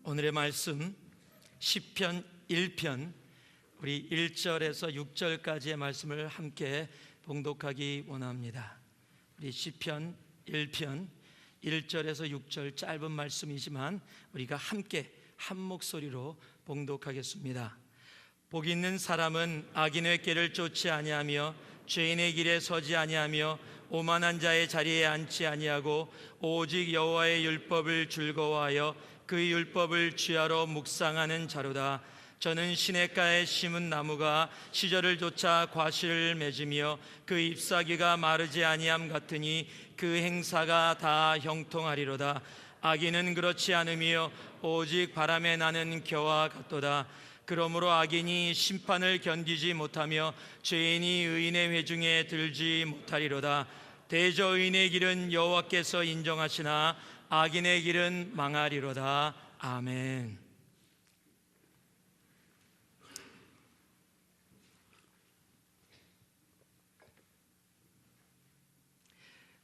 오늘의 말씀 시편 1편 우리 1절에서 6절까지의 말씀을 함께 봉독하기 원합니다. 우리 시편 1편 1절에서 6절 짧은 말씀이지만 우리가 함께 한 목소리로 봉독하겠습니다. 복 있는 사람은 악인의 길을 쫓지 아니하며 죄인의 길에 서지 아니하며 오만한 자의 자리에 앉지 아니하고 오직 여호와의 율법을 즐거워하여 그 율법을 주야로 묵상하는 자로다. 저는 시냇가에 심은 나무가 시절을 쫓아 과실을 맺으며 그 잎사귀가 마르지 아니함 같으니 그 행사가 다 형통하리로다. 악인은 그렇지 않으며 오직 바람에 나는 겨와 같도다. 그러므로 악인이 심판을 견디지 못하며 죄인이 의인의 회중에 들지 못하리로다. 대저 의인의 길은 여호와께서 인정하시나 악인의 길은 망하리로다. 아멘.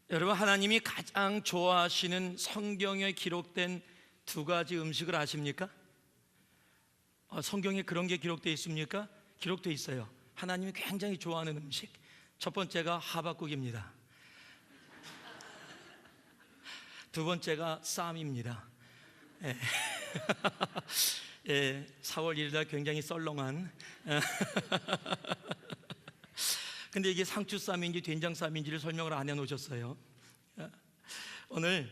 여러분, 하나님이 가장 좋아하시는 성경에 기록된 두 가지 음식을 아십니까? 성경에 그런 게 기록되어 있습니까? 기록되어 있어요. 하나님이 굉장히 좋아하는 음식, 첫 번째가 하박국입니다. 두 번째가 쌈입니다. 예, 4월 1일날 굉장히 썰렁한 근데 이게 상추쌈인지 된장쌈인지를 설명을 안 해놓으셨어요. 오늘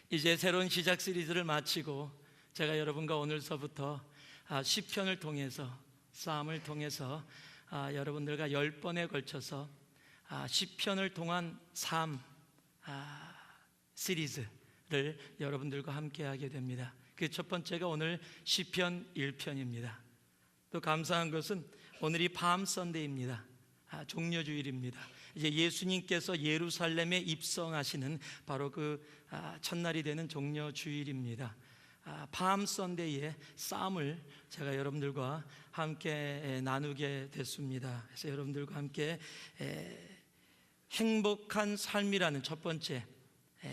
이제 새로운 시작 시리즈를 마치고 제가 여러분과 오늘서부터 시편을 통해서, 쌈을 통해서 여러분들과 10번에 걸쳐서 시편을 통한 삶 시리즈를 여러분들과 함께 하게 됩니다. 그 첫 번째가 오늘 시편 1편입니다. 또 감사한 것은 오늘이 밤 선데이입니다. 종려주일입니다. 이제 예수님께서 예루살렘에 입성하시는 바로 그 첫날이 되는 종려주일입니다. 밤 선데이의 쌈을 제가 여러분들과 함께 나누게 됐습니다. 그래서 여러분들과 함께 행복한 삶이라는 첫 번째,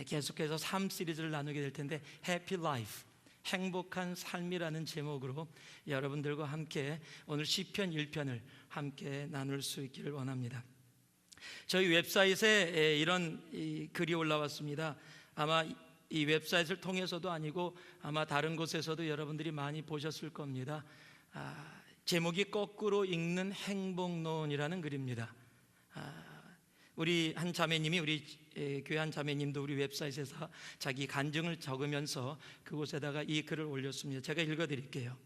계속해서 삶 시리즈를 나누게 될 텐데, 해피 라이프, 행복한 삶이라는 제목으로 여러분들과 함께 오늘 시편 1편을 함께 나눌 수 있기를 원합니다. 저희 웹사이트에 이런 글이 올라왔습니다. 아마 이 웹사이트를 통해서도 아니고 아마 다른 곳에서도 여러분들이 많이 보셨을 겁니다. 제목이 거꾸로 읽는 행복론이라는 글입니다. 우리 한 자매님이, 우리 교회 한 자매님도 우리 웹사이트에서 자기 간증을 적으면서 그곳에다가 이 글을 올렸습니다. 제가 읽어드릴게요.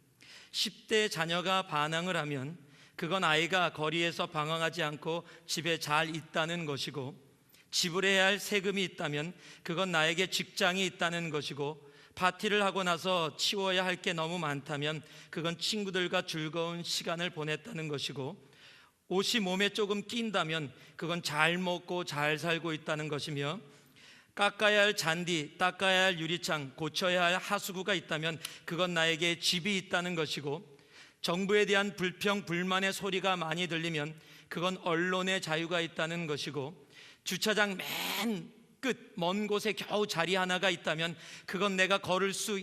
10대 자녀가 반항을 하면 그건 아이가 거리에서 방황하지 않고 집에 잘 있다는 것이고, 지불해야 할 세금이 있다면 그건 나에게 직장이 있다는 것이고, 파티를 하고 나서 치워야 할 게 너무 많다면 그건 친구들과 즐거운 시간을 보냈다는 것이고, 옷이 몸에 조금 낀다면 그건 잘 먹고 잘 살고 있다는 것이며, 깎아야 할 잔디, 닦아야 할 유리창, 고쳐야 할 하수구가 있다면 그건 나에게 집이 있다는 것이고, 정부에 대한 불평, 불만의 소리가 많이 들리면 그건 언론의 자유가 있다는 것이고, 주차장 맨 끝 먼 곳에 겨우 자리 하나가 있다면 그건 내가 걸을 수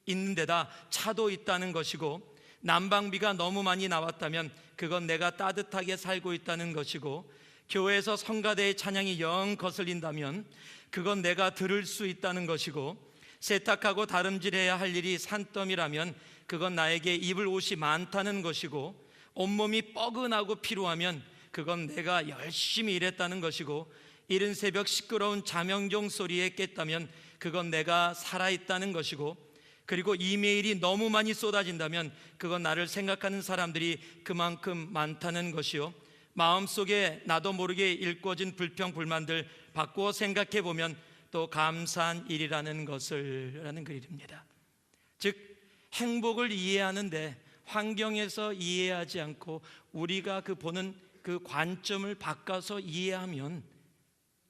있는 데다 차도 있다는 것이고, 난방비가 너무 많이 나왔다면 그건 내가 따뜻하게 살고 있다는 것이고, 교회에서 성가대의 찬양이 영 거슬린다면 그건 내가 들을 수 있다는 것이고, 세탁하고 다름질해야 할 일이 산더미라면 그건 나에게 입을 옷이 많다는 것이고, 온몸이 뻐근하고 피로하면 그건 내가 열심히 일했다는 것이고, 이른 새벽 시끄러운 자명종 소리에 깼다면 그건 내가 살아있다는 것이고, 그리고 이메일이 너무 많이 쏟아진다면 그건 나를 생각하는 사람들이 그만큼 많다는 것이요, 마음속에 나도 모르게 일궈진 불평 불만들 바꾸어 생각해보면 또 감사한 일이라는 것을 라는 글입니다. 즉, 행복을 이해하는데 환경에서 이해하지 않고 우리가 보는 그 관점을 바꿔서 이해하면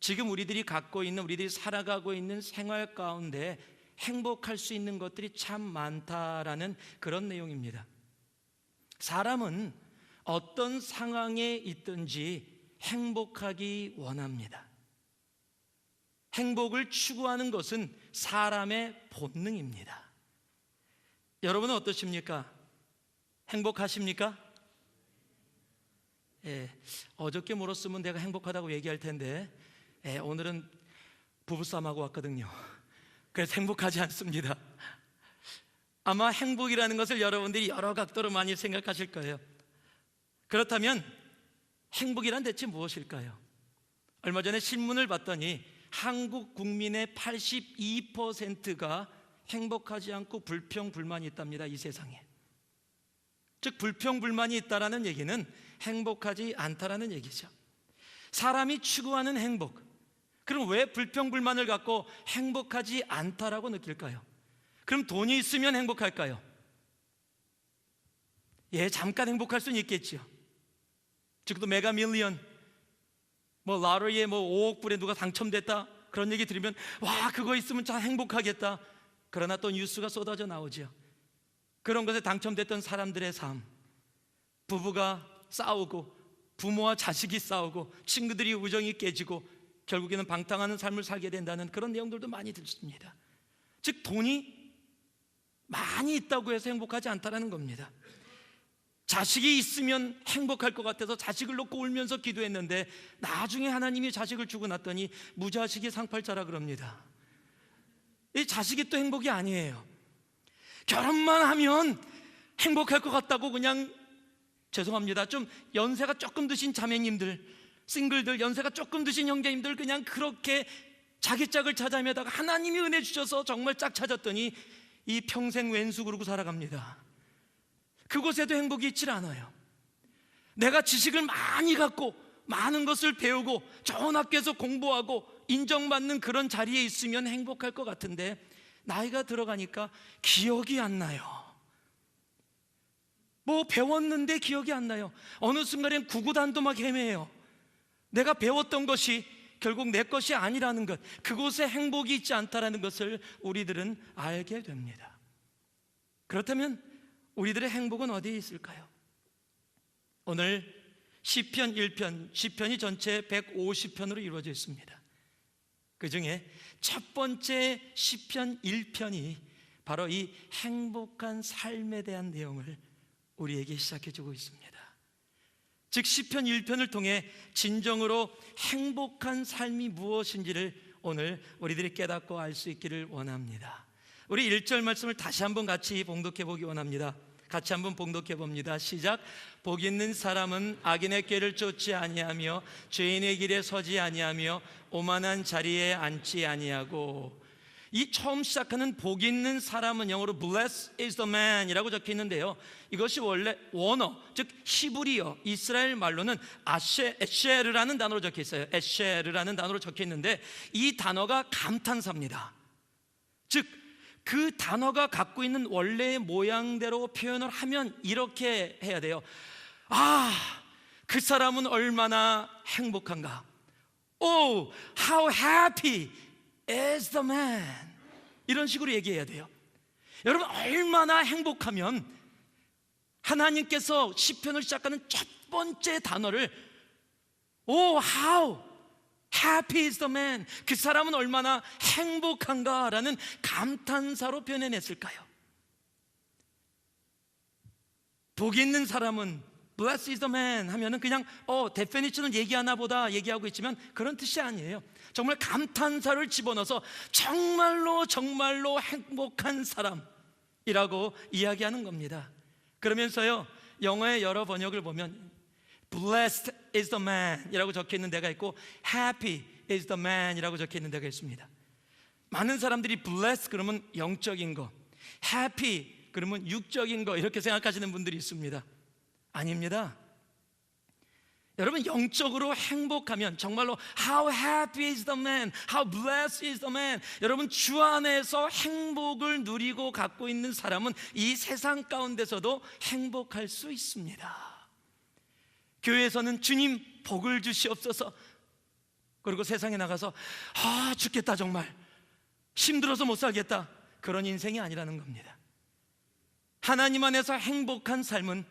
지금 우리들이 갖고 있는, 우리들이 살아가고 있는 생활 가운데 행복할 수 있는 것들이 참 많다라는 그런 내용입니다. 사람은 어떤 상황에 있든지 행복하기 원합니다. 행복을 추구하는 것은 사람의 본능입니다. 여러분은 어떠십니까? 행복하십니까? 어저께 물었으면 내가 행복하다고 얘기할 텐데 오늘은 부부싸움하고 왔거든요. 그래서 행복하지 않습니다. 아마 행복이라는 것을 여러분들이 여러 각도로 많이 생각하실 거예요. 그렇다면 행복이란 대체 무엇일까요? 얼마 전에 신문을 봤더니 한국 국민의 82%가 행복하지 않고 불평불만이 있답니다. 이 세상에. 즉 불평불만이 있다라는 얘기는 행복하지 않다라는 얘기죠. 사람이 추구하는 행복, 그럼 왜 불평불만을 갖고 행복하지 않다라고 느낄까요? 그럼 돈이 있으면 행복할까요? 잠깐 행복할 수는 있겠죠. 지금도 메가 밀리언, 라로리에 5억 불에 누가 당첨됐다 그런 얘기 들으면 와, 그거 있으면 참 행복하겠다. 그러나 또 뉴스가 쏟아져 나오죠. 그런 것에 당첨됐던 사람들의 삶, 부부가 싸우고 부모와 자식이 싸우고 친구들이 우정이 깨지고 결국에는 방탕하는 삶을 살게 된다는 그런 내용들도 많이 듣습니다. 즉 돈이 많이 있다고 해서 행복하지 않다라는 겁니다. 자식이 있으면 행복할 것 같아서 자식을 놓고 울면서 기도했는데 나중에 하나님이 자식을 주고 났더니 무자식이 상팔자라 그럽니다. 이 자식이 또 행복이 아니에요. 결혼만 하면 행복할 것 같다고 그냥, 죄송합니다, 좀 연세가 조금 드신 자매님들, 싱글들, 연세가 조금 드신 형제님들 그냥 그렇게 자기 짝을 찾아 헤매다가 하나님이 은혜 주셔서 정말 짝 찾았더니 이 평생 왼수 그러고 살아갑니다. 그곳에도 행복이 있질 않아요. 내가 지식을 많이 갖고 많은 것을 배우고 좋은 학교에서 공부하고 인정받는 그런 자리에 있으면 행복할 것 같은데 나이가 들어가니까 기억이 안 나요. 배웠는데 기억이 안 나요. 어느 순간엔 구구단도 막 헤매요. 내가 배웠던 것이 결국 내 것이 아니라는 것, 그곳에 행복이 있지 않다라는 것을 우리들은 알게 됩니다. 그렇다면 우리들의 행복은 어디에 있을까요? 오늘 시편 1편, 시편이 전체 150편으로 이루어져 있습니다. 그 중에 첫 번째 시편 1편이 바로 이 행복한 삶에 대한 내용을 우리에게 시작해주고 있습니다. 즉 시편 1편을 통해 진정으로 행복한 삶이 무엇인지를 오늘 우리들이 깨닫고 알 수 있기를 원합니다. 우리 1절 말씀을 다시 한번 같이 봉독해 보기 원합니다. 같이 한번 봉독해 봅니다. 시작. 복 있는 사람은 악인의 꾀를 쫓지 아니하며 죄인의 길에 서지 아니하며 오만한 자리에 앉지 아니하고. 이 처음 시작하는 복 있는 사람은 영어로 blessed is the man 이라고 적혀 있는데요, 이것이 원래 원어, 즉 히브리어 이스라엘 말로는 에쉐르라는 단어로 적혀 있어요. 에쉐르라는 단어로 적혀 있는데 이 단어가 감탄사입니다. 즉 그 단어가 갖고 있는 원래의 모양대로 표현을 하면 이렇게 해야 돼요. 그 사람은 얼마나 행복한가. Oh, how happy is the man. 이런 식으로 얘기해야 돼요. 여러분, 얼마나 행복하면 하나님께서 시편을 시작하는 첫 번째 단어를 Oh, how happy is the man, 그 사람은 얼마나 행복한가라는 감탄사로 표현해냈을까요? 복 있는 사람은 blessed is the man 하면은 그냥 definition을 얘기하나 보다 얘기하고 있지만 그런 뜻이 아니에요. 정말 감탄사를 집어넣어서 정말로 정말로 행복한 사람이라고 이야기하는 겁니다. 그러면서요, 영어의 여러 번역을 보면 Blessed is the man 이라고 적혀있는 데가 있고 Happy is the man 이라고 적혀있는 데가 있습니다. 많은 사람들이 blessed 그러면 영적인 거, happy 그러면 육적인 거 이렇게 생각하시는 분들이 있습니다. 아닙니다. 여러분, 영적으로 행복하면 정말로 How happy is the man, How blessed is the man. 여러분, 주 안에서 행복을 누리고 갖고 있는 사람은 이 세상 가운데서도 행복할 수 있습니다. 교회에서는 주님 복을 주시옵소서, 그리고 세상에 나가서 죽겠다, 정말 힘들어서 못 살겠다, 그런 인생이 아니라는 겁니다. 하나님 안에서 행복한 삶은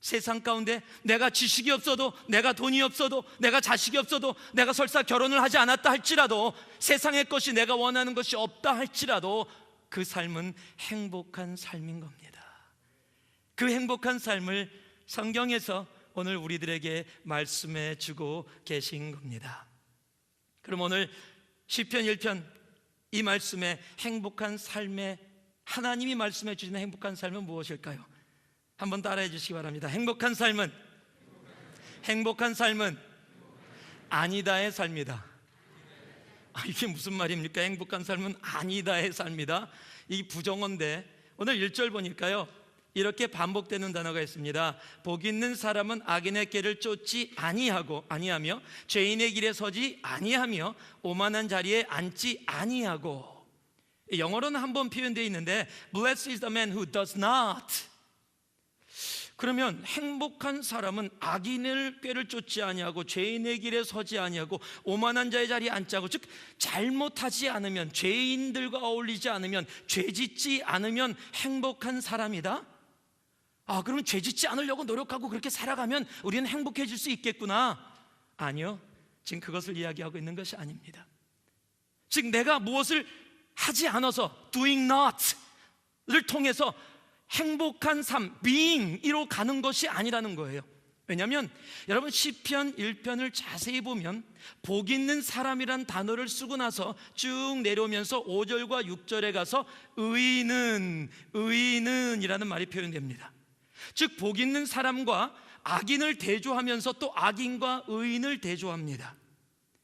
세상 가운데 내가 지식이 없어도, 내가 돈이 없어도, 내가 자식이 없어도, 내가 설사 결혼을 하지 않았다 할지라도, 세상의 것이 내가 원하는 것이 없다 할지라도 그 삶은 행복한 삶인 겁니다. 그 행복한 삶을 성경에서 오늘 우리들에게 말씀해 주고 계신 겁니다. 그럼 오늘 시편 1편 이 말씀에 행복한 삶의 하나님이 말씀해 주시는 행복한 삶은 무엇일까요? 한번 따라해 주시기 바랍니다. 행복한 삶은 아니다의 삶이다. 이게 무슨 말입니까? 행복한 삶은 아니다의 삶이다. 이 부정어인데 오늘 1절 보니까요, 이렇게 반복되는 단어가 있습니다. 복 있는 사람은 악인의 길을 쫓지 아니하며 죄인의 길에 서지 아니하며 오만한 자리에 앉지 아니하고. 영어로는 한번 표현되어 있는데 Blessed is the man who does not. 그러면 행복한 사람은 악인의 꾀를 쫓지 아니하고 죄인의 길에 서지 아니하고 오만한 자의 자리에 앉지 않고, 즉 잘못하지 않으면, 죄인들과 어울리지 않으면, 죄짓지 않으면 행복한 사람이다. 그러면 죄짓지 않으려고 노력하고 그렇게 살아가면 우리는 행복해질 수 있겠구나. 아니요, 지금 그것을 이야기하고 있는 것이 아닙니다. 즉 내가 무엇을 하지 않아서 doing not를 통해서 행복한 삶, being이로 가는 것이 아니라는 거예요. 왜냐하면 여러분 시편 1편을 자세히 보면 복 있는 사람이란 단어를 쓰고 나서 쭉 내려오면서 5절과 6절에 가서 의인이라는 말이 표현됩니다. 즉 복 있는 사람과 악인을 대조하면서 또 악인과 의인을 대조합니다.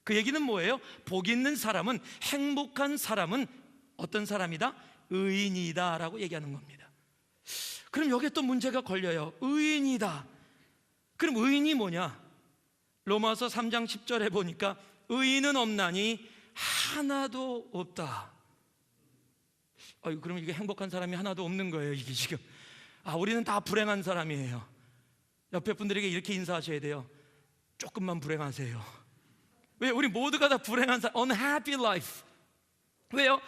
그 얘기는 뭐예요? 복 있는 사람은, 행복한 사람은 어떤 사람이다? 의인이다 라고 얘기하는 겁니다. 그럼 여기에 또 문제가 걸려요. 의인이다. 그럼 의인이 뭐냐? 로마서 3장 10절에 보니까 의인은 없나니 하나도 없다. 그럼 이게 행복한 사람이 하나도 없는 거예요, 이게 지금. 우리는 다 불행한 사람이에요. 옆에 분들에게 이렇게 인사하셔야 돼요. 조금만 불행하세요. 왜? 우리 모두가 다 불행한 사람, unhappy life. 왜요?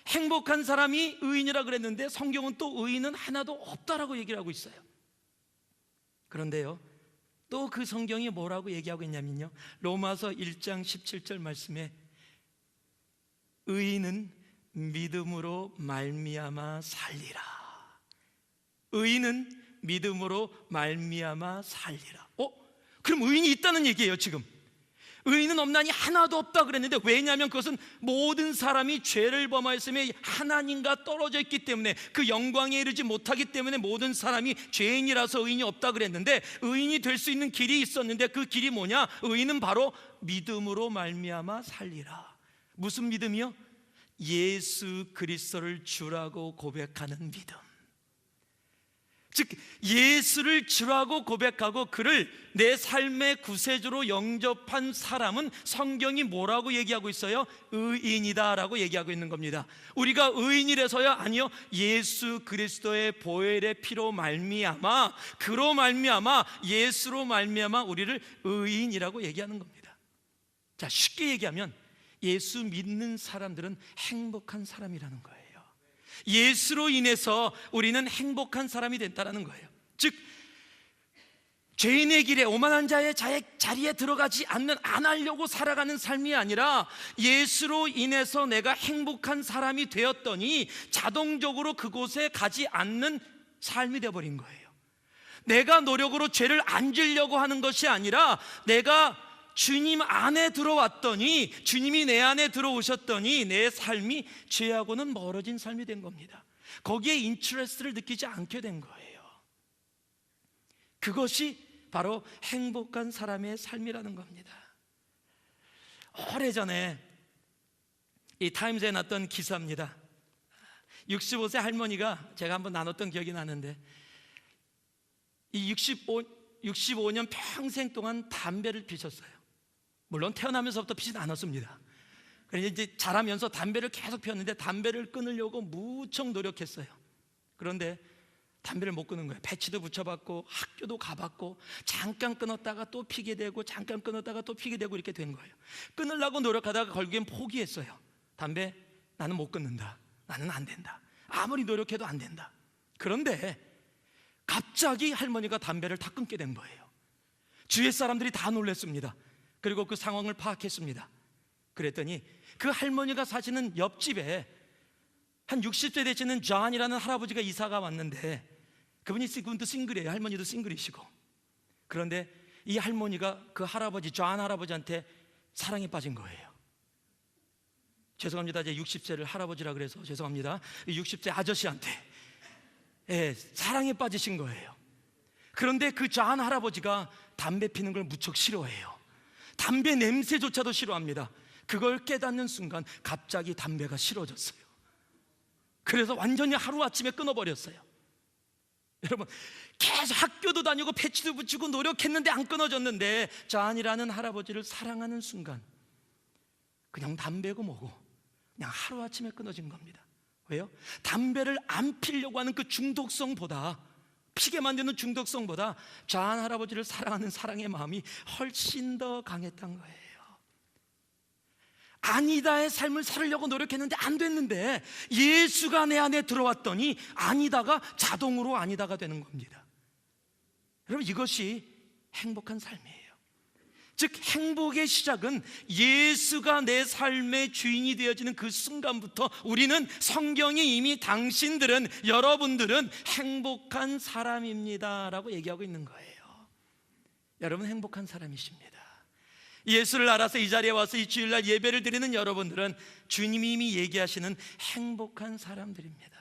행복한 사람이 의인이라 그랬는데 성경은 또 의인은 하나도 없다라고 얘기를 하고 있어요. 그런데요, 또 그 성경이 뭐라고 얘기하고 있냐면요, 로마서 1장 17절 말씀에 의인은 믿음으로 말미암아 살리라. 의인은 믿음으로 말미암아 살리라. 그럼 의인이 있다는 얘기예요. 지금 의인은 없나니 하나도 없다 그랬는데, 왜냐하면 그것은 모든 사람이 죄를 범하였으며 하나님과 떨어져 있기 때문에, 그 영광에 이르지 못하기 때문에 모든 사람이 죄인이라서 의인이 없다 그랬는데, 의인이 될 수 있는 길이 있었는데 그 길이 뭐냐? 의인은 바로 믿음으로 말미암아 살리라. 무슨 믿음이요? 예수 그리스도를 주라고 고백하는 믿음. 즉 예수를 주라고 고백하고 그를 내 삶의 구세주로 영접한 사람은 성경이 뭐라고 얘기하고 있어요? 의인이다 라고 얘기하고 있는 겁니다. 우리가 의인이라서요? 아니요, 예수 그리스도의 보혈의 피로 말미암아, 그로 말미암아, 예수로 말미암아 우리를 의인이라고 얘기하는 겁니다. 자, 쉽게 얘기하면 예수 믿는 사람들은 행복한 사람이라는 거예요. 예수로 인해서 우리는 행복한 사람이 된다는 거예요. 즉 죄인의 길에, 오만한 자의 자리에 들어가지 안 하려고 살아가는 삶이 아니라 예수로 인해서 내가 행복한 사람이 되었더니 자동적으로 그곳에 가지 않는 삶이 되어버린 거예요. 내가 노력으로 죄를 안 지려고 하는 것이 아니라 내가 주님 안에 들어왔더니, 주님이 내 안에 들어오셨더니 내 삶이 죄하고는 멀어진 삶이 된 겁니다. 거기에 인트레스트를 느끼지 않게 된 거예요. 그것이 바로 행복한 사람의 삶이라는 겁니다. 오래전에 이 타임즈에 났던 기사입니다. 65세 할머니가, 제가 한번 나눴던 기억이 나는데, 이 65년 평생 동안 담배를 피셨어요. 물론 태어나면서부터 피진 않았습니다. 그래서 이제 자라면서 담배를 계속 피웠는데 담배를 끊으려고 무척 노력했어요. 그런데 담배를 못 끊는 거예요. 배치도 붙여봤고 학교도 가봤고, 잠깐 끊었다가 또 피게 되고 잠깐 끊었다가 또 피게 되고 이렇게 된 거예요. 끊으려고 노력하다가 결국엔 포기했어요. 담배 나는 못 끊는다. 나는 안 된다. 아무리 노력해도 안 된다. 그런데 갑자기 할머니가 담배를 다 끊게 된 거예요. 주위의 사람들이 다 놀랐습니다. 그리고 그 상황을 파악했습니다. 그랬더니 그 할머니가 사시는 옆집에 한 60세 되시는 존이라는 할아버지가 이사가 왔는데, 그분도 싱글이에요. 할머니도 싱글이시고. 그런데 이 할머니가 그 할아버지, 존 할아버지한테 사랑에 빠진 거예요. 죄송합니다. 이제 60세를 할아버지라 그래서 죄송합니다. 60세 아저씨한테 사랑에 빠지신 거예요. 그런데 그 존 할아버지가 담배 피는 걸 무척 싫어해요. 담배 냄새조차도 싫어합니다. 그걸 깨닫는 순간 갑자기 담배가 싫어졌어요. 그래서 완전히 하루아침에 끊어버렸어요. 여러분, 계속 학교도 다니고 패치도 붙이고 노력했는데 안 끊어졌는데, 존이라는 할아버지를 사랑하는 순간 그냥 담배고 뭐고 그냥 하루아침에 끊어진 겁니다. 왜요? 담배를 안 피려고 하는 그 중독성보다, 피게 만드는 중독성보다 존 할아버지를 사랑하는 사랑의 마음이 훨씬 더 강했던 거예요. 아니다의 삶을 살려고 노력했는데 안 됐는데, 예수가 내 안에 들어왔더니 아니다가 자동으로 아니다가 되는 겁니다. 여러분, 이것이 행복한 삶이에요. 즉, 행복의 시작은 예수가 내 삶의 주인이 되어지는 그 순간부터 우리는, 성경이 이미 당신들은, 여러분들은 행복한 사람입니다 라고 얘기하고 있는 거예요. 여러분, 행복한 사람이십니다. 예수를 알아서 이 자리에 와서 이 주일날 예배를 드리는 여러분들은 주님이 이미 얘기하시는 행복한 사람들입니다.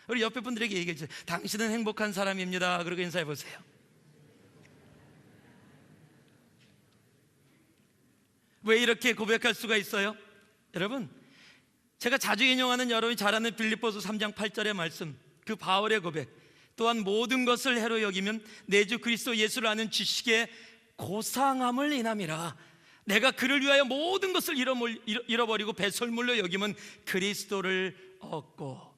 우리 옆에 분들에게 얘기해 주세요. 당신은 행복한 사람입니다. 그러고 인사해 보세요. 왜 이렇게 고백할 수가 있어요? 여러분, 제가 자주 인용하는, 여러분이 잘 아는 빌립보서 3장 8절의 말씀, 그 바울의 고백, 또한 모든 것을 해로 여기면 내 주 그리스도 예수를 아는 지식에 고상함을 인함이라. 내가 그를 위하여 모든 것을 잃어버리고 배설물로 여기면 그리스도를 얻고.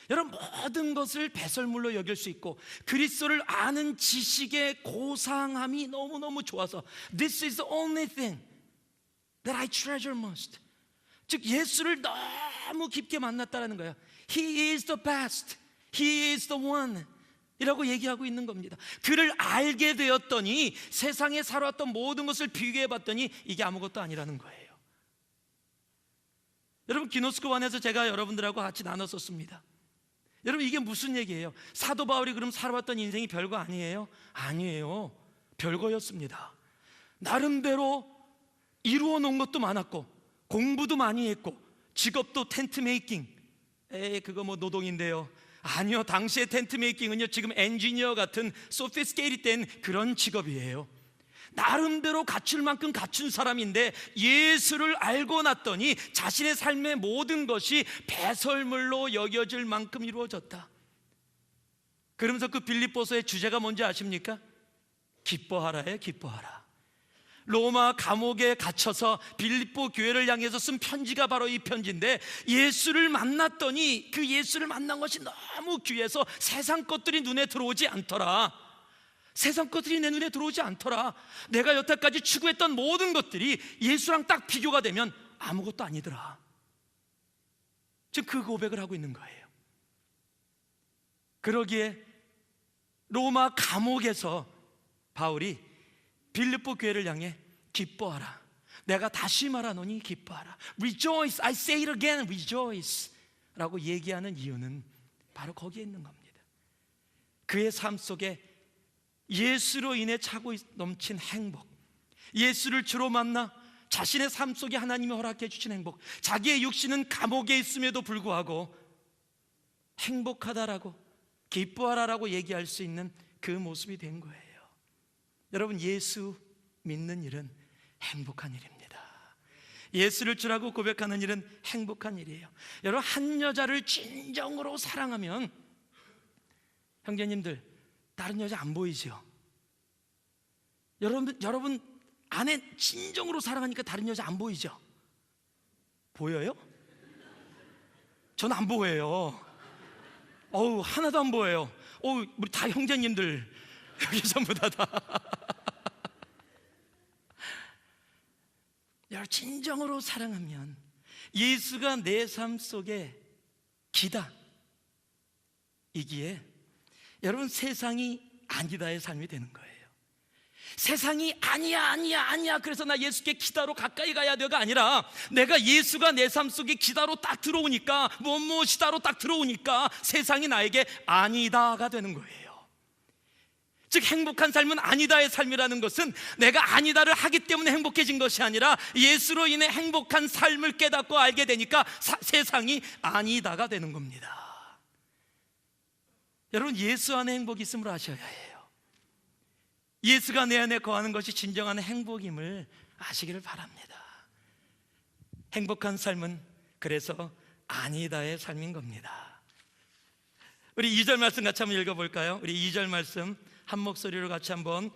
여러분, 모든 것을 배설물로 여길 수 있고 그리스도를 아는 지식의 고상함이 너무너무 좋아서 This is the only thing that I treasure most. 즉, 예수를 너무 깊게 만났다는 거예요. He is the best. He is the one 이라고 얘기하고 있는 겁니다. 그를 알게 되었더니 세상에 살아왔던 모든 것을 비교해 봤더니 이게 아무것도 아니라는 거예요. 여러분, 기노스코반에서 제가 여러분들하고 같이 나눴었습니다. 여러분, 이게 무슨 얘기예요? 사도 바울이 그럼 살아왔던 인생이 별거 아니에요? 아니에요. 별거였습니다. 나름대로 이루어 놓은 것도 많았고 공부도 많이 했고 직업도 텐트 메이킹. 그거 뭐 노동인데요. 아니요, 당시의 텐트 메이킹은요, 지금 엔지니어 같은 소피스케이트 된 그런 직업이에요. 나름대로 갖출 만큼 갖춘 사람인데 예수를 알고 났더니 자신의 삶의 모든 것이 배설물로 여겨질 만큼 이루어졌다. 그러면서 그 빌립보서의 주제가 뭔지 아십니까? 기뻐하라에 기뻐하라. 로마 감옥에 갇혀서 빌립보 교회를 향해서 쓴 편지가 바로 이 편지인데, 예수를 만났더니 그 예수를 만난 것이 너무 귀해서 세상 것들이 눈에 들어오지 않더라. 세상 것들이 내 눈에 들어오지 않더라. 내가 여태까지 추구했던 모든 것들이 예수랑 딱 비교가 되면 아무것도 아니더라. 지금 그 고백을 하고 있는 거예요. 그러기에 로마 감옥에서 바울이 빌립보 교회를 향해 기뻐하라. 내가 다시 말하노니 기뻐하라. Rejoice, I say it again, rejoice 라고 얘기하는 이유는 바로 거기에 있는 겁니다. 그의 삶 속에 예수로 인해 차고 넘친 행복, 예수를 주로 만나 자신의 삶 속에 하나님이 허락해 주신 행복, 자기의 육신은 감옥에 있음에도 불구하고 행복하다라고, 기뻐하라라고 얘기할 수 있는 그 모습이 된 거예요. 여러분, 예수 믿는 일은 행복한 일입니다. 예수를 주라고 고백하는 일은 행복한 일이에요. 여러분, 한 여자를 진정으로 사랑하면, 형제님들, 다른 여자 안 보이죠? 여러분 안에 진정으로 사랑하니까 다른 여자 안 보이죠? 보여요? 저는 안 보여요. 하나도 안 보여요. 우리 다 형제님들 여기 전부 다 여러분, 진정으로 사랑하면 예수가 내 삶 속에 기다 이기에 여러분 세상이 아니다의 삶이 되는 거예요. 세상이 아니야 그래서 나 예수께 기다로 가까이 가야 돼가 아니라 내가 예수가 내 삶 속에 기다로 딱 들어오니까 무엇이다로 딱 들어오니까 세상이 나에게 아니다가 되는 거예요. 즉 행복한 삶은 아니다의 삶이라는 것은 내가 아니다를 하기 때문에 행복해진 것이 아니라 예수로 인해 행복한 삶을 깨닫고 알게 되니까 세상이 아니다가 되는 겁니다. 여러분, 예수 안에 행복이 있음을 아셔야 해요. 예수가 내 안에 거하는 것이 진정한 행복임을 아시기를 바랍니다. 행복한 삶은 그래서 아니다의 삶인 겁니다. 우리 2절 말씀 같이 한번 읽어볼까요? 우리 2절 말씀 한 목소리로 같이 한번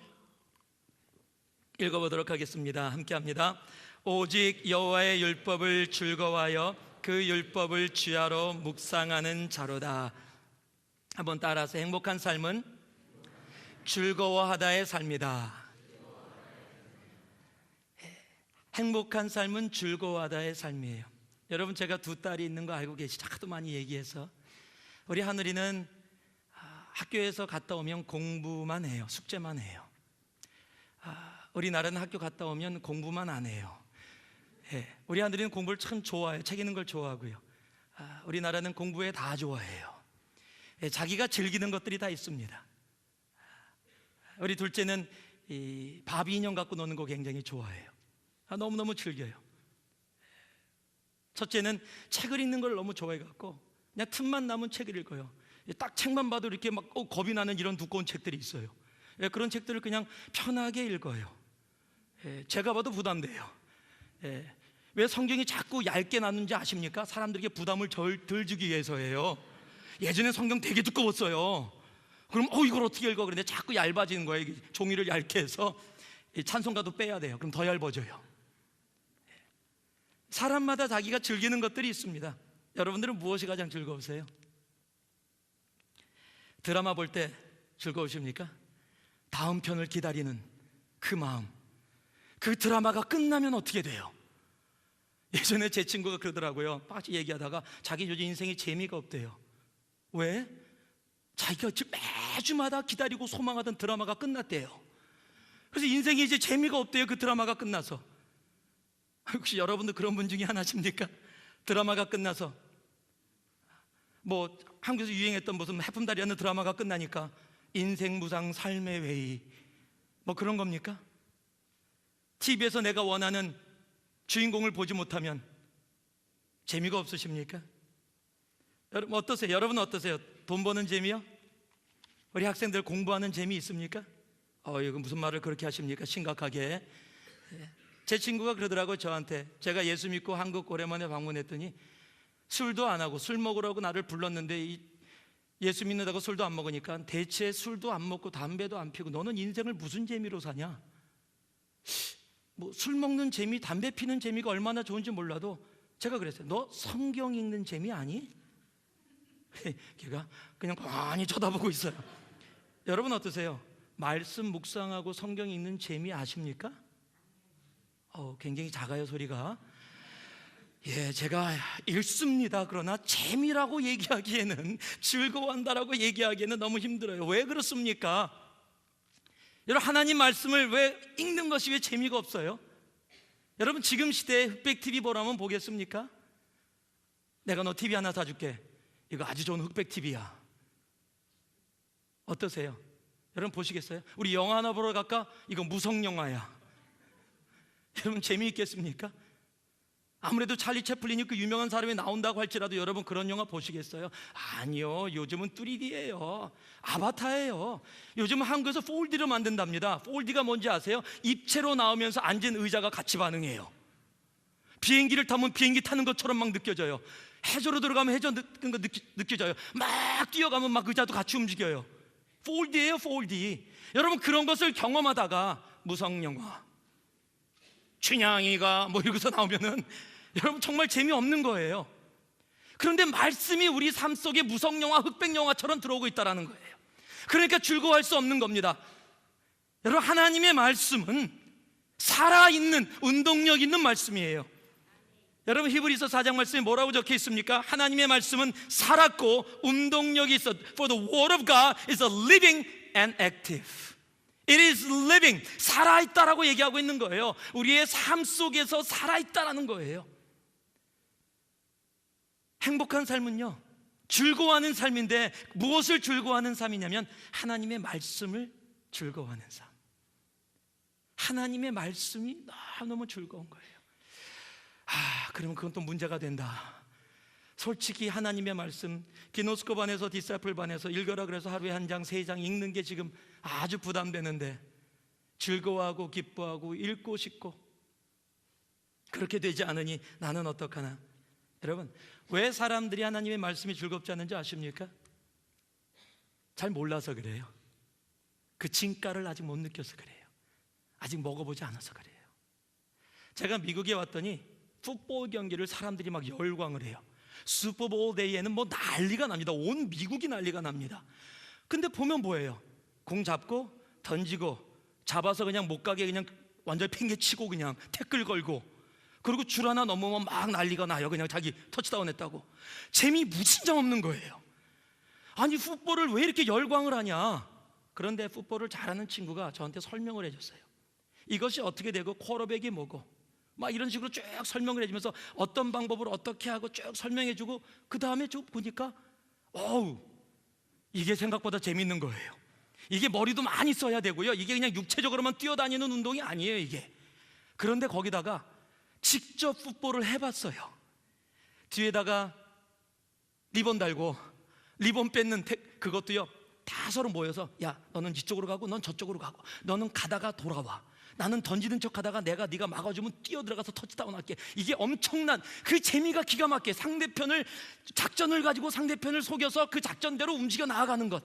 읽어보도록 하겠습니다. 함께 합니다. 오직 여호와의 율법을 즐거워하여 그 율법을 주야로 묵상하는 자로다. 한번 따라서 행복한 삶은 즐거워하다의 삶이다. 행복한 삶은 즐거워하다의 삶이에요. 여러분, 제가 두 딸이 있는 거 알고 계시죠? 하도 많이 얘기해서. 우리 하늘이는 학교에서 갔다 오면 공부만 해요. 숙제만 해요. 우리나라는 학교 갔다 오면 공부만 안 해요. 우리 하늘이는 공부를 참 좋아해요. 책 읽는 걸 좋아하고요. 우리나라는 공부에 다 좋아해요. 자기가 즐기는 것들이 다 있습니다. 우리 둘째는 이 바비 인형 갖고 노는 거 굉장히 좋아해요. 너무너무 즐겨요. 첫째는 책을 읽는 걸 너무 좋아해갖고 그냥 틈만 나면 책을 읽어요. 딱 책만 봐도 이렇게 막 겁이 나는 이런 두꺼운 책들이 있어요. 그런 책들을 그냥 편하게 읽어요. 제가 봐도 부담돼요. 왜 성경이 자꾸 얇게 나누는지 아십니까? 사람들에게 부담을 덜 주기 위해서예요. 예전에 성경 되게 두꺼웠어요. 그럼 이걸 어떻게 읽어? 그런데 자꾸 얇아지는 거예요. 종이를 얇게 해서 찬송가도 빼야 돼요. 그럼 더 얇아져요. 사람마다 자기가 즐기는 것들이 있습니다. 여러분들은 무엇이 가장 즐거우세요? 드라마 볼 때 즐거우십니까? 다음 편을 기다리는 그 마음. 그 드라마가 끝나면 어떻게 돼요? 예전에 제 친구가 그러더라고요. 같이 얘기하다가 자기 요즘 인생에 재미가 없대요. 왜? 자기가 매주마다 기다리고 소망하던 드라마가 끝났대요. 그래서 인생에 이제 재미가 없대요. 그 드라마가 끝나서. 혹시 여러분도 그런 분 중에 하나십니까? 드라마가 끝나서 뭐 한국에서 유행했던 무슨 해품다리라는 드라마가 끝나니까 인생 무상 삶의 회의 뭐 그런 겁니까? TV에서 내가 원하는 주인공을 보지 못하면 재미가 없으십니까? 여러분 어떠세요? 여러분은 어떠세요? 돈 버는 재미요? 우리 학생들 공부하는 재미 있습니까? 이거 무슨 말을 그렇게 하십니까? 심각하게. 제 친구가 그러더라고요. 저한테. 제가 예수 믿고 한국 오랜만에 방문했더니 술도 안 하고 술 먹으라고 나를 불렀는데 예수 믿는다고 술도 안 먹으니까 대체 술도 안 먹고 담배도 안 피우고 너는 인생을 무슨 재미로 사냐? 뭐 술 먹는 재미, 담배 피는 재미가 얼마나 좋은지 몰라도 제가 그랬어요. 너 성경 읽는 재미 아니? 걔가 그냥 빤히 쳐다보고 있어요. 여러분 어떠세요? 말씀 묵상하고 성경 읽는 재미 아십니까? 굉장히 작아요 소리가. 제가 읽습니다. 그러나 재미라고 얘기하기에는, 즐거워한다라고 얘기하기에는 너무 힘들어요. 왜 그렇습니까? 여러분 하나님 말씀을 왜 읽는 것이 왜 재미가 없어요? 여러분 지금 시대에 흑백 TV 보라면 보겠습니까? 내가 너 TV 하나 사줄게. 이거 아주 좋은 흑백 TV야. 어떠세요? 여러분 보시겠어요? 우리 영화 하나 보러 갈까? 이거 무성 영화야. 여러분 재미있겠습니까? 아무래도 찰리 채플린이 그 유명한 사람이 나온다고 할지라도 여러분 그런 영화 보시겠어요? 아니요, 요즘은 3D예요. 아바타예요. 요즘은 한국에서 4D로 만든답니다. 4D가 뭔지 아세요? 입체로 나오면서 앉은 의자가 같이 반응해요. 비행기를 타면 비행기 타는 것처럼 막 느껴져요. 해저로 들어가면 해저 느껴져요. 막 뛰어가면 막 의자도 같이 움직여요. 4D예요, 4D. 여러분 그런 것을 경험하다가 무성영화, 춘향이가 뭐 이러고서 나오면은 여러분 정말 재미없는 거예요. 그런데 말씀이 우리 삶 속에 무성영화, 흑백영화처럼 들어오고 있다는 거예요. 그러니까 즐거워할 수 없는 겁니다. 여러분 하나님의 말씀은 살아있는, 운동력 있는 말씀이에요. 여러분 히브리서 4장 말씀에 뭐라고 적혀 있습니까? 하나님의 말씀은 살았고 운동력이 있어. For the word of God is a living and active. It is living, 살아있다라고 얘기하고 있는 거예요. 우리의 삶 속에서 살아있다라는 거예요. 행복한 삶은요, 즐거워하는 삶인데 무엇을 즐거워하는 삶이냐면 하나님의 말씀을 즐거워하는 삶. 하나님의 말씀이 너무너무 즐거운 거예요. 그러면 그건 또 문제가 된다. 솔직히 하나님의 말씀 기노스코 반에서 디사이플 반에서 읽어라 그래서 하루에 한 장, 세 장 읽는 게 지금 아주 부담되는데 즐거워하고 기뻐하고 읽고 싶고 그렇게 되지 않으니 나는 어떡하나. 여러분, 왜 사람들이 하나님의 말씀이 즐겁지 않은지 아십니까? 잘 몰라서 그래요. 그 진가를 아직 못 느껴서 그래요. 아직 먹어보지 않아서 그래요. 제가 미국에 왔더니 풋볼 경기를 사람들이 막 열광을 해요. 슈퍼볼 데이에는 뭐 난리가 납니다. 온 미국이 난리가 납니다. 근데 보면 뭐예요? 공 잡고 던지고 잡아서 그냥 못 가게 그냥 완전히 팽개치고 그냥 태클 걸고 그리고 줄 하나 넘으면 막 난리가 나요. 그냥 자기 터치다운 했다고. 재미 무진장 없는 거예요. 아니 풋볼을 왜 이렇게 열광을 하냐. 그런데 풋볼을 잘하는 친구가 저한테 설명을 해줬어요. 이것이 어떻게 되고 쿼터백이 뭐고 막 이런 식으로 쭉 설명을 해주면서 어떤 방법으로 어떻게 하고 쭉 설명해주고 그 다음에 쭉 보니까 이게 생각보다 재밌는 거예요. 이게 머리도 많이 써야 되고요. 이게 그냥 육체적으로만 뛰어다니는 운동이 아니에요 이게. 그런데 거기다가 직접 풋볼을 해봤어요. 뒤에다가 리본 달고 리본 뺏는 그것도요 다 서로 모여서 야 너는 이쪽으로 가고 넌 저쪽으로 가고 너는 가다가 돌아와. 나는 던지는 척 하다가 네가 막아주면 뛰어들어가서 터치다운 할게. 이게 엄청난 그 재미가 기가 막히게 작전을 가지고 상대편을 속여서 그 작전대로 움직여 나아가는 것.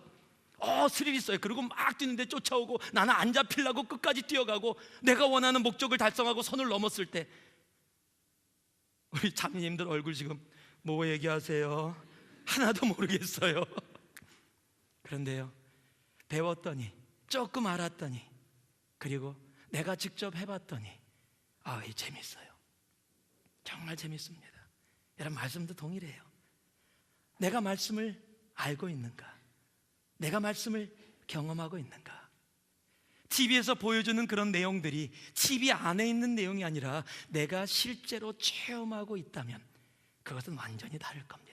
스릴 있어요. 그리고 막 뛰는데 쫓아오고 나는 안 잡히려고 끝까지 뛰어가고 내가 원하는 목적을 달성하고 선을 넘었을 때 우리 자매님들 얼굴 지금 뭐 얘기하세요? 하나도 모르겠어요. 그런데요 배웠더니 조금 알았더니 그리고 내가 직접 해봤더니 이 재밌어요. 정말 재밌습니다. 여러분 말씀도 동일해요. 내가 말씀을 알고 있는가? 내가 말씀을 경험하고 있는가? TV에서 보여주는 그런 내용들이 TV 안에 있는 내용이 아니라 내가 실제로 체험하고 있다면 그것은 완전히 다를 겁니다.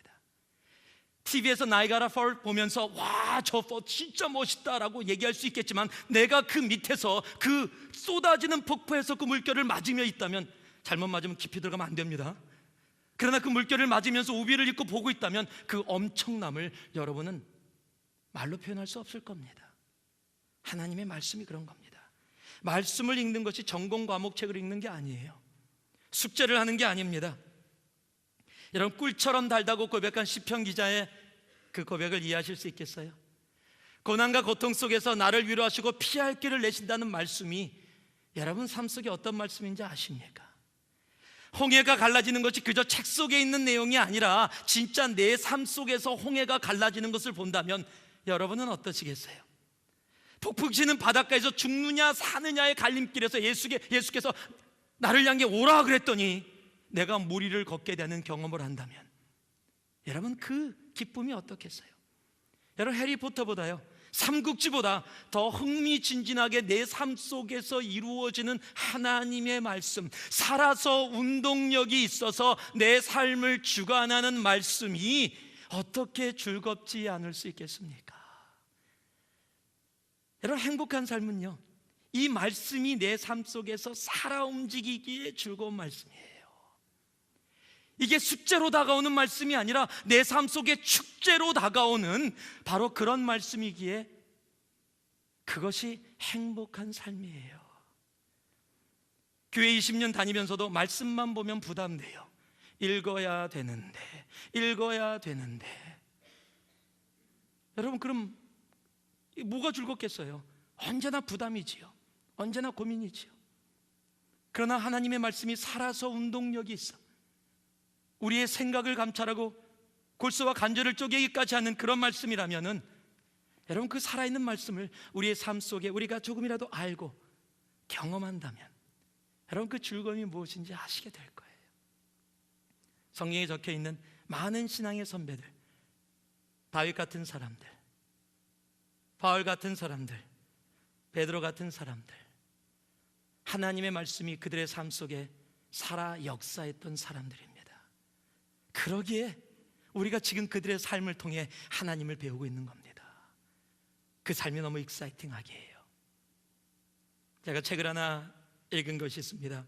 TV에서 나이아가라 폴 보면서 와 저 폴 진짜 멋있다라고 얘기할 수 있겠지만 내가 그 밑에서 그 쏟아지는 폭포에서 그 물결을 맞으며 있다면 잘못 맞으면 깊이 들어가면 안 됩니다. 그러나 그 물결을 맞으면서 우비를 입고 보고 있다면 그 엄청남을 여러분은 말로 표현할 수 없을 겁니다. 하나님의 말씀이 그런 겁니다. 말씀을 읽는 것이 전공 과목책을 읽는 게 아니에요. 숙제를 하는 게 아닙니다. 여러분 꿀처럼 달다고 고백한 시편 기자의 그 고백을 이해하실 수 있겠어요? 고난과 고통 속에서 나를 위로하시고 피할 길을 내신다는 말씀이 여러분 삶 속에 어떤 말씀인지 아십니까? 홍해가 갈라지는 것이 그저 책 속에 있는 내용이 아니라 진짜 내 삶 속에서 홍해가 갈라지는 것을 본다면 여러분은 어떠시겠어요? 폭풍 치는 바닷가에서 죽느냐 사느냐의 갈림길에서 예수께서 나를 향해 오라 그랬더니 내가 물 위를 걷게 되는 경험을 한다면 여러분 그 기쁨이 어떻겠어요? 여러분 해리포터보다요 삼국지보다 더 흥미진진하게 내 삶 속에서 이루어지는 하나님의 말씀, 살아서 운동력이 있어서 내 삶을 주관하는 말씀이 어떻게 즐겁지 않을 수 있겠습니까? 여러분 행복한 삶은요 이 말씀이 내 삶 속에서 살아 움직이기에 즐거운 말씀이에요. 이게 숙제로 다가오는 말씀이 아니라 내 삶 속에 축제로 다가오는 바로 그런 말씀이기에 그것이 행복한 삶이에요. 교회 20년 다니면서도 말씀만 보면 부담돼요. 읽어야 되는데 여러분 그럼 뭐가 즐겁겠어요? 언제나 부담이지요. 언제나 고민이지요. 그러나 하나님의 말씀이 살아서 운동력이 있어 우리의 생각을 감찰하고 골수와 간절을 쪼개기까지 하는 그런 말씀이라면은 여러분 그 살아있는 말씀을 우리의 삶 속에 우리가 조금이라도 알고 경험한다면 여러분 그 즐거움이 무엇인지 아시게 될 거예요. 성경에 적혀있는 많은 신앙의 선배들, 다윗 같은 사람들, 바울 같은 사람들, 베드로 같은 사람들, 하나님의 말씀이 그들의 삶 속에 살아 역사했던 사람들입니다. 그러기에 우리가 지금 그들의 삶을 통해 하나님을 배우고 있는 겁니다. 그 삶이 너무 익사이팅하게 해요. 제가 책을 하나 읽은 것이 있습니다.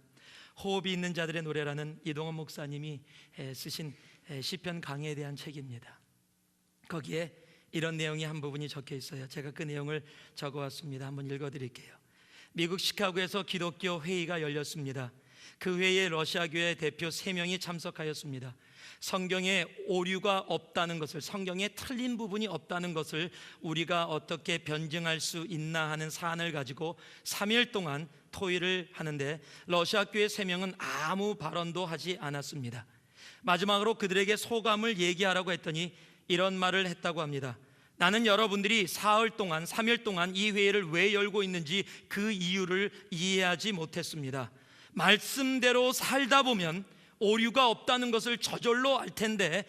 호흡이 있는 자들의 노래라는 이동원 목사님이 쓰신 시편 강해에 대한 책입니다. 거기에 이런 내용이 한 부분이 적혀 있어요. 제가 그 내용을 적어왔습니다. 한번 읽어드릴게요. 미국 시카고에서 기독교 회의가 열렸습니다. 그 회의에 러시아교회 대표 3명이 참석하였습니다. 성경에 오류가 없다는 것을, 성경에 틀린 부분이 없다는 것을 우리가 어떻게 변증할 수 있나 하는 사안을 가지고 3일 동안 토의를 하는데 러시아교회 3명은 아무 발언도 하지 않았습니다. 마지막으로 그들에게 소감을 얘기하라고 했더니 이런 말을 했다고 합니다. 나는 여러분들이 3일 동안 이 회의를 왜 열고 있는지 그 이유를 이해하지 못했습니다. 말씀대로 살다 보면 오류가 없다는 것을 저절로 알 텐데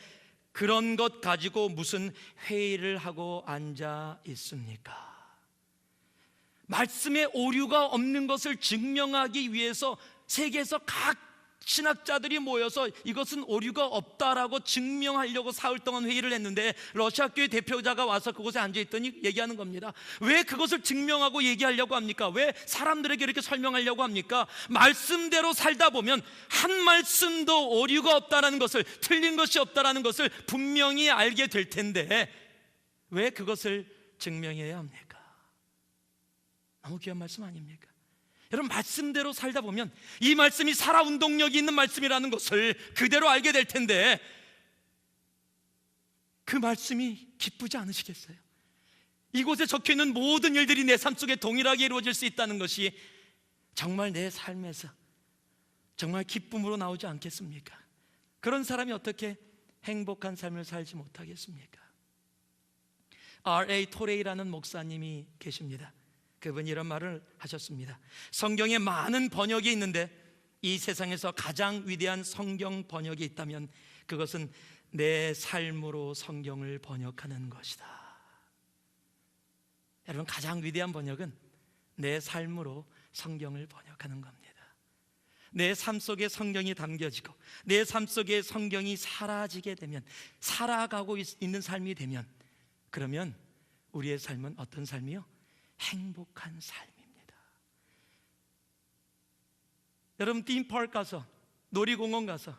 그런 것 가지고 무슨 회의를 하고 앉아 있습니까? 말씀에 오류가 없는 것을 증명하기 위해서 세계에서 각 신학자들이 모여서 이것은 오류가 없다라고 증명하려고 4일 동안 회의를 했는데 러시아 교회 대표자가 와서 그곳에 앉아있더니 얘기하는 겁니다. 왜 그것을 증명하고 얘기하려고 합니까? 왜 사람들에게 이렇게 설명하려고 합니까? 말씀대로 살다 보면 한 말씀도 오류가 없다라는 것을, 틀린 것이 없다라는 것을 분명히 알게 될 텐데 왜 그것을 증명해야 합니까? 너무 귀한 말씀 아닙니까? 여러분, 말씀대로 살다 보면 이 말씀이 살아 운동력이 있는 말씀이라는 것을 그대로 알게 될 텐데 그 말씀이 기쁘지 않으시겠어요? 이곳에 적혀있는 모든 일들이 내 삶 속에 동일하게 이루어질 수 있다는 것이 정말 내 삶에서 정말 기쁨으로 나오지 않겠습니까? 그런 사람이 어떻게 행복한 삶을 살지 못하겠습니까? R.A. 토레이라는 목사님이 계십니다. 그분이 이런 말을 하셨습니다. 성경에 많은 번역이 있는데 이 세상에서 가장 위대한 성경 번역이 있다면 그것은 내 삶으로 성경을 번역하는 것이다. 여러분, 가장 위대한 번역은 내 삶으로 성경을 번역하는 겁니다. 내 삶 속에 성경이 담겨지고 내 삶 속에 성경이 사라지게 되면, 살아가고 있는 삶이 되면, 그러면 우리의 삶은 어떤 삶이요? 행복한 삶입니다. 여러분, 팀파크 가서, 놀이공원 가서,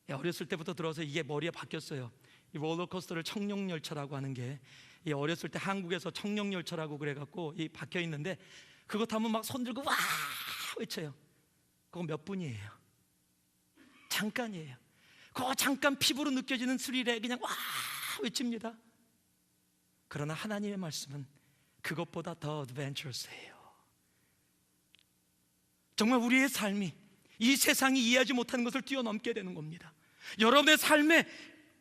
어렸을 때부터 들어서 이게 머리에 박혔어요. 이 롤러코스터를 청룡열차라고 하는 게, 어렸을 때 한국에서 청룡열차라고 그래갖고 이 박혀 있는데 그거 타면 막 손 들고 와 외쳐요. 그거 몇 분이에요? 잠깐이에요. 그거 잠깐 피부로 느껴지는 스릴에 그냥 와 외칩니다. 그러나 하나님의 말씀은 그것보다 더 어드벤처스해요. 정말 우리의 삶이 이 세상이 이해하지 못하는 것을 뛰어넘게 되는 겁니다. 여러분의 삶에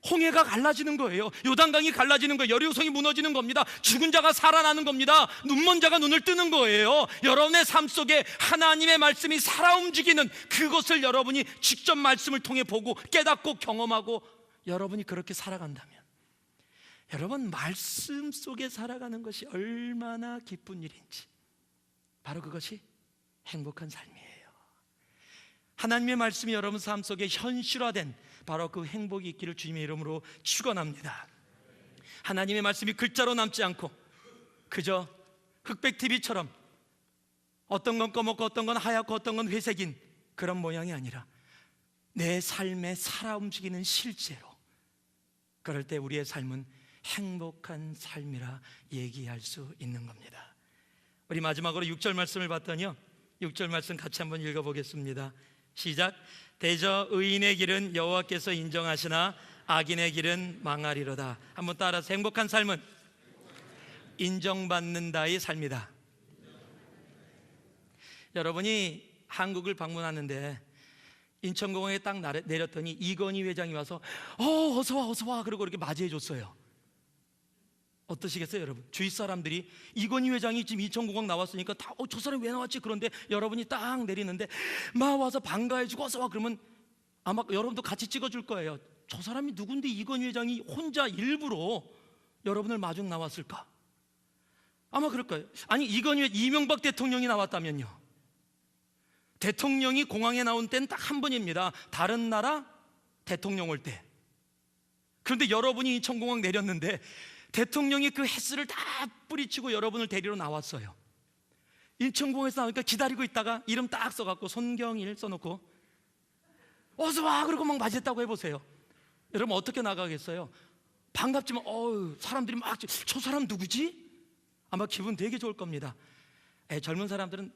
홍해가 갈라지는 거예요. 요단강이 갈라지는 거예요. 여리고성이 무너지는 겁니다. 죽은 자가 살아나는 겁니다. 눈먼 자가 눈을 뜨는 거예요. 여러분의 삶 속에 하나님의 말씀이 살아 움직이는 그것을 여러분이 직접 말씀을 통해 보고 깨닫고 경험하고 여러분이 그렇게 살아간다면, 여러분, 말씀 속에 살아가는 것이 얼마나 기쁜 일인지, 바로 그것이 행복한 삶이에요. 하나님의 말씀이 여러분 삶 속에 현실화된 바로 그 행복이 있기를 주님의 이름으로 축원합니다. 하나님의 말씀이 글자로 남지 않고 그저 흑백 TV처럼 어떤 건 검었고 어떤 건 하얗고 어떤 건 회색인 그런 모양이 아니라 내 삶에 살아 움직이는 실제로, 그럴 때 우리의 삶은 행복한 삶이라 얘기할 수 있는 겁니다. 우리 마지막으로 6절 말씀을 봤더니요, 6절 말씀 같이 한번 읽어보겠습니다. 시작. 대저 의인의 길은 여호와께서 인정하시나 악인의 길은 망하리로다. 한번 따라서, 행복한 삶은 인정받는다의 삶이다. 여러분이 한국을 방문하는데 인천공항에 딱 내렸더니 이건희 회장이 와서 어서와 그러고 이렇게 맞이해 줬어요. 어떠시겠어요, 여러분? 주위 사람들이 이건희 회장이 지금 인천공항 나왔으니까 다 저 사람이 왜 나왔지? 그런데 여러분이 딱 내리는데 막 와서 반가워해주고 어서와 그러면 아마 여러분도 같이 찍어줄 거예요. 저 사람이 누군데 이건희 회장이 혼자 일부러 여러분을 마중 나왔을까? 아마 그럴 거예요. 아니 이건희에 이명박 대통령이 나왔다면요. 대통령이 공항에 나온 때는 딱 한 번입니다. 다른 나라 대통령 올 때. 그런데 여러분이 인천공항 내렸는데 대통령이 그 햇살을 다 뿌리치고 여러분을 데리러 나왔어요. 인천공항에서 나오니까 기다리고 있다가 이름 딱 써갖고 손경일 써놓고 어서 와 그러고 막 맞이했다고 해보세요. 여러분 어떻게 나가겠어요? 반갑지만 사람들이 막 저 사람 누구지? 아마 기분 되게 좋을 겁니다. 젊은 사람들은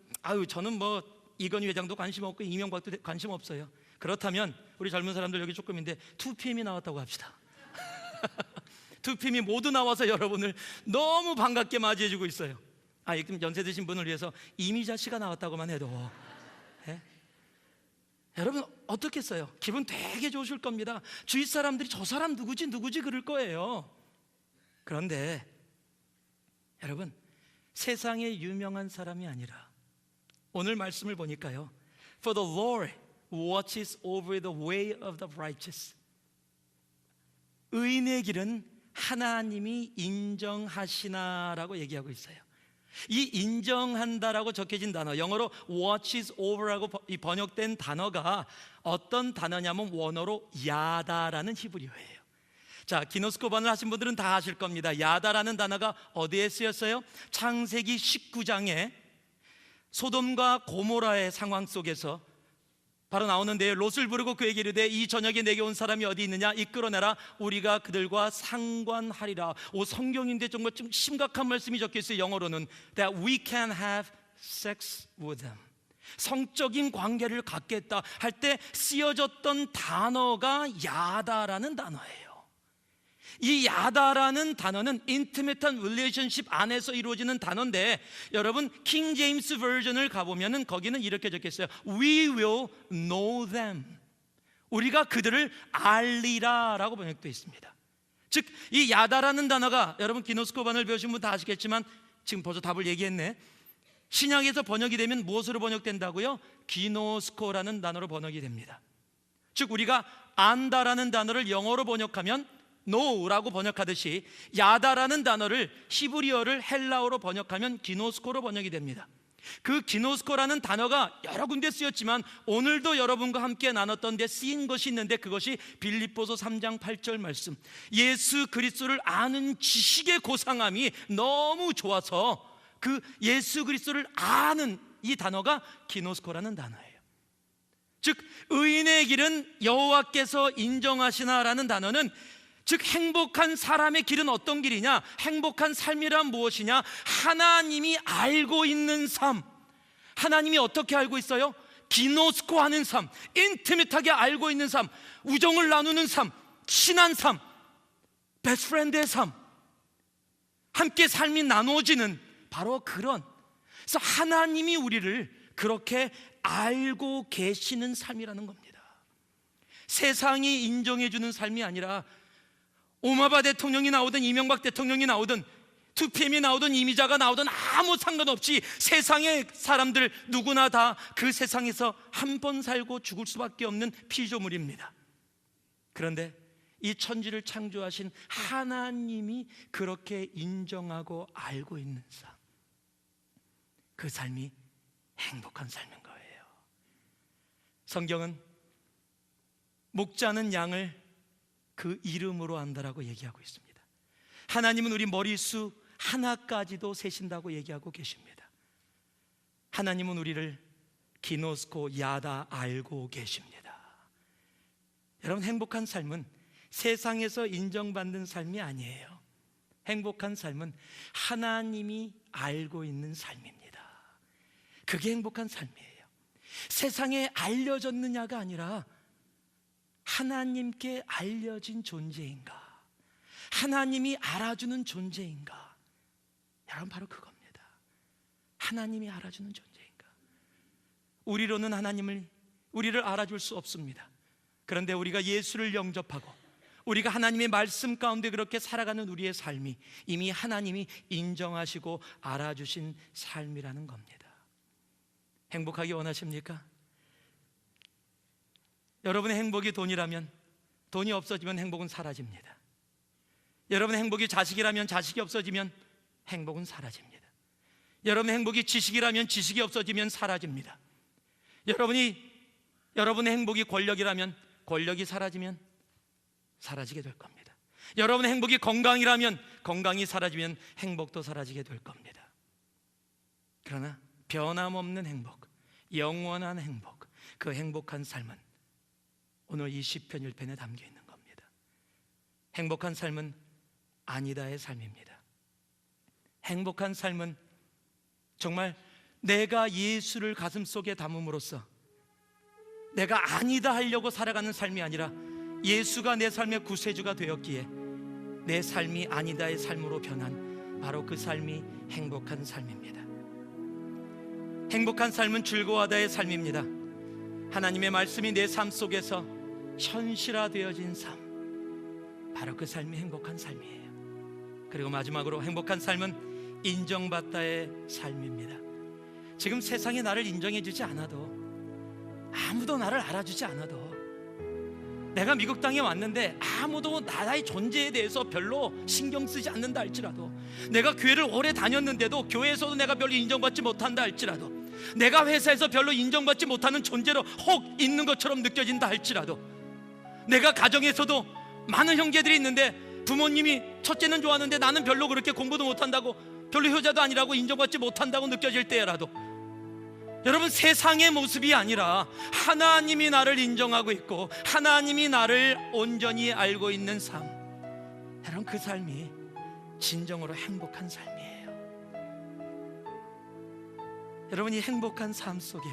저는 뭐 이건희 회장도 관심 없고 이명박도 관심 없어요. 그렇다면 우리 젊은 사람들 여기 조금인데 2PM이 나왔다고 합시다. 2PM이 모두 나와서 여러분을 너무 반갑게 맞이해주고 있어요. 그럼 연세 드신 분을 위해서 이미자 씨가 나왔다고만 해도 여러분 어떻겠어요? 기분 되게 좋으실 겁니다. 주위 사람들이 저 사람 누구지 그럴 거예요. 그런데 여러분 세상에 유명한 사람이 아니라 오늘 말씀을 보니까요, For the Lord watches over the way of the righteous. 의인의 길은 하나님이 인정하시나라고 얘기하고 있어요. 이 인정한다라고 적혀진 단어, 영어로 watches over라고 번역된 단어가 어떤 단어냐면 원어로 야다라는 히브리어예요. 자, 기노스코반을 하신 분들은 다 아실 겁니다. 야다라는 단어가 어디에 쓰였어요? 창세기 19장에 소돔과 고모라의 상황 속에서 바로 나오는데요, 롯을 부르고 그에게 이르되 이 저녁에 내게 온 사람이 어디 있느냐, 이끌어내라, 우리가 그들과 상관하리라. 성경인데 정말 좀 심각한 말씀이 적혀있어요. 영어로는 that we can have sex with them. 성적인 관계를 갖겠다 할 때 쓰여졌던 단어가 야다라는 단어예요. 이 야다라는 단어는 인티메트한 릴레이션십 안에서 이루어지는 단어인데, 여러분 킹 제임스 버전을 가보면 거기는 이렇게 적혀있어요. We will know them. 우리가 그들을 알리라 라고 번역되어 있습니다. 즉 이 야다라는 단어가, 여러분 기노스코반을 배우신 분 다 아시겠지만 지금 벌써 답을 얘기했네. 신약에서 번역이 되면 무엇으로 번역된다고요? 기노스코라는 단어로 번역이 됩니다. 즉 우리가 안다라는 단어를 영어로 번역하면 know라고 번역하듯이 야다라는 단어를 히브리어를 헬라어로 번역하면 기노스코로 번역이 됩니다. 그 기노스코라는 단어가 여러 군데 쓰였지만 오늘도 여러분과 함께 나눴던 데 쓰인 것이 있는데, 그것이 빌립보서 3장 8절 말씀, 예수 그리스도를 아는 지식의 고상함이 너무 좋아서 그 예수 그리스도를 아는 이 단어가 기노스코라는 단어예요. 즉 의인의 길은 여호와께서 인정하시나라는 단어는, 즉 행복한 사람의 길은 어떤 길이냐, 행복한 삶이란 무엇이냐, 하나님이 알고 있는 삶. 하나님이 어떻게 알고 있어요? 기노스코 하는 삶, 인티밋하게 알고 있는 삶, 우정을 나누는 삶, 친한 삶, 베스트 프렌드의 삶, 함께 삶이 나누어지는 바로 그런, 그래서 하나님이 우리를 그렇게 알고 계시는 삶이라는 겁니다. 세상이 인정해주는 삶이 아니라 오바마 대통령이 나오든 이명박 대통령이 나오든 2PM이 나오든 이미자가 나오든 아무 상관없이 세상의 사람들 누구나 다 그 세상에서 한 번 살고 죽을 수밖에 없는 피조물입니다. 그런데 이 천지를 창조하신 하나님이 그렇게 인정하고 알고 있는 삶, 그 삶이 행복한 삶인 거예요. 성경은 목자는 양을 그 이름으로 안다라고 얘기하고 있습니다. 하나님은 우리 머리수 하나까지도 세신다고 얘기하고 계십니다. 하나님은 우리를 기노스코 야다 알고 계십니다. 여러분 행복한 삶은 세상에서 인정받는 삶이 아니에요. 행복한 삶은 하나님이 알고 있는 삶입니다. 그게 행복한 삶이에요. 세상에 알려졌느냐가 아니라 하나님께 알려진 존재인가, 하나님이 알아주는 존재인가. 여러분 바로 그겁니다. 하나님이 알아주는 존재인가. 우리로는 우리를 알아줄 수 없습니다. 그런데 우리가 예수를 영접하고 우리가 하나님의 말씀 가운데 그렇게 살아가는 우리의 삶이 이미 하나님이 인정하시고 알아주신 삶이라는 겁니다. 행복하기 원하십니까? 여러분의 행복이 돈이라면, 돈이 없어지면 행복은 사라집니다. 여러분의 행복이 자식이라면, 자식이 없어지면 행복은 사라집니다. 여러분의 행복이 지식이라면 지식이 없어지면 사라집니다. 여러분의 행복이 권력이라면 권력이 사라지면 사라지게 될 겁니다. 여러분의 행복이 건강이라면 건강이 사라지면 행복도 사라지게 될 겁니다. 그러나 변함없는 행복, 영원한 행복, 그 행복한 삶은 오늘 이 시편 1편에 담겨 있는 겁니다. 행복한 삶은 아니다의 삶입니다. 행복한 삶은 정말 내가 예수를 가슴속에 담음으로써 내가 아니다 하려고 살아가는 삶이 아니라 예수가 내 삶의 구세주가 되었기에 내 삶이 아니다의 삶으로 변한 바로 그 삶이 행복한 삶입니다. 행복한 삶은 즐거워하다의 삶입니다. 하나님의 말씀이 내 삶 속에서 현실화되어진 삶, 바로 그 삶이 행복한 삶이에요. 그리고 마지막으로 행복한 삶은 인정받다의 삶입니다. 지금 세상이 나를 인정해주지 않아도, 아무도 나를 알아주지 않아도, 내가 미국 땅에 왔는데 아무도 나의 존재에 대해서 별로 신경 쓰지 않는다 할지라도, 내가 교회를 오래 다녔는데도 교회에서도 내가 별로 인정받지 못한다 할지라도, 내가 회사에서 별로 인정받지 못하는 존재로 혹 있는 것처럼 느껴진다 할지라도, 내가 가정에서도 많은 형제들이 있는데 부모님이 첫째는 좋았는데 나는 별로 그렇게 공부도 못한다고, 별로 효자도 아니라고 인정받지 못한다고 느껴질 때라도, 여러분, 세상의 모습이 아니라 하나님이 나를 인정하고 있고 하나님이 나를 온전히 알고 있는 삶, 여러분, 그 삶이 진정으로 행복한 삶이에요. 여러분이 행복한 삶 속에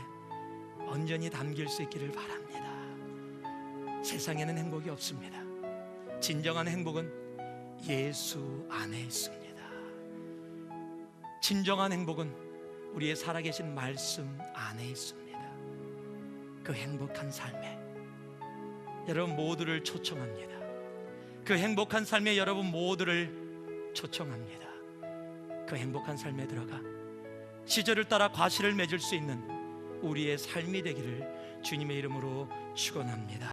온전히 담길 수 있기를 바랍니다. 세상에는 행복이 없습니다. 진정한 행복은 예수 안에 있습니다. 진정한 행복은 우리의 살아계신 말씀 안에 있습니다. 그 행복한 삶에 여러분 모두를 초청합니다. 그 행복한 삶에 여러분 모두를 초청합니다. 그 행복한 삶에 들어가 시절을 따라 과실을 맺을 수 있는 우리의 삶이 되기를 주님의 이름으로 축원합니다.